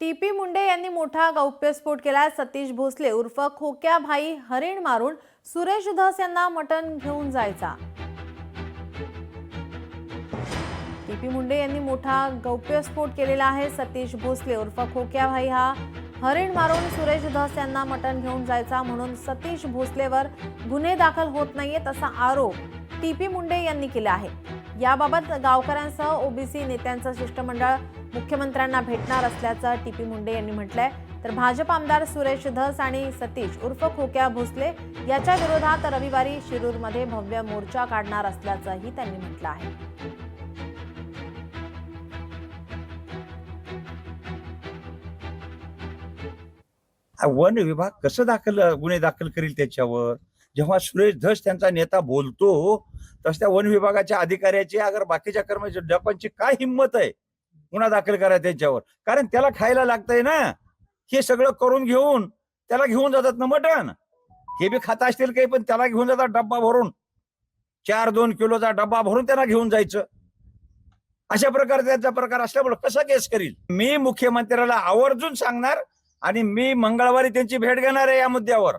TP Munde यांनी मोठा गौप्यस्फोट केला। सतीश भोसले उर्फ खोक्या भाई हरिण मारून सुरेश धस यांना मटण घेऊन जायचा। टीपी मुंडे यांनी मोठा गौप्यस्फोट केलेला आहे। सतीश भोसले उर्फ खोक्या भाई हा हरिण मारून सुरेश धस यांना मटण घेऊन जायचा म्हणून सतीश भोसलेवर गुन्हे दाखल होत नाहीयेत असा आरोप टीपी मुंडे यांनी केला आहे। याबाबत गावकऱ्यांसह ओबीसी नेत्यांचं शिष्टमंडळ मुख्यमंत्र्यांना भेटणार असल्याचं टीपी मुंडे यांनी म्हटलंय। तर भाजप आमदार सुरेश धस आणि सतीश उर्फ खोक्या भोसले याच्या विरोधात रविवारी शिरूरमध्ये भव्य मोर्चा काढणार असल्याचंही त्यांनी म्हटलं आहे। वन विभाग कसं गुन्हे दाखल करील त्याच्यावर? जेव्हा सुरेश धस त्यांचा नेता बोलतो तस त्या वन विभागाच्या अधिकाऱ्याची अगर बाकीच्या कर्मचाऱ्यांची काय हिंमत आहे गुन्हा दाखल करायचा त्याच्यावर? कारण त्याला खायला लागतंय ना, हे सगळं करून घेऊन त्याला घेऊन जातात ना मटण। हे बी खाता असतील काही, पण त्याला घेऊन जातात डब्बा भरून, 4-2 किलोचा डब्बा भरून त्यांना घेऊन जायचं। अशा प्रकारे त्याचा प्रकार असल्यामुळे कसा केस करील? मी मुख्यमंत्र्याला आवर्जून सांगणार आणि मी मंगळवारी त्यांची भेट घेणार आहे या मुद्द्यावर,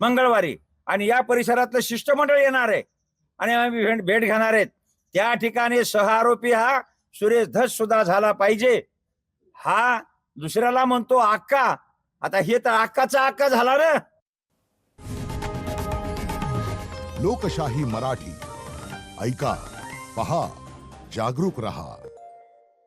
मंगळवारी, आणि या परिसरातलं शिष्टमंडळ येणार आहे आणि आम्ही भेट घेणार आहेत। त्या ठिकाणी सहआरोपी हा सुरेश धस सुद्धा झाला पाहिजे। हा दुसऱ्याला म्हणतो आक्का, आता हे तर आक्काचा आक्का झाला ना। लोकशाही मराठी ऐका, पहा, जागरूक रहा।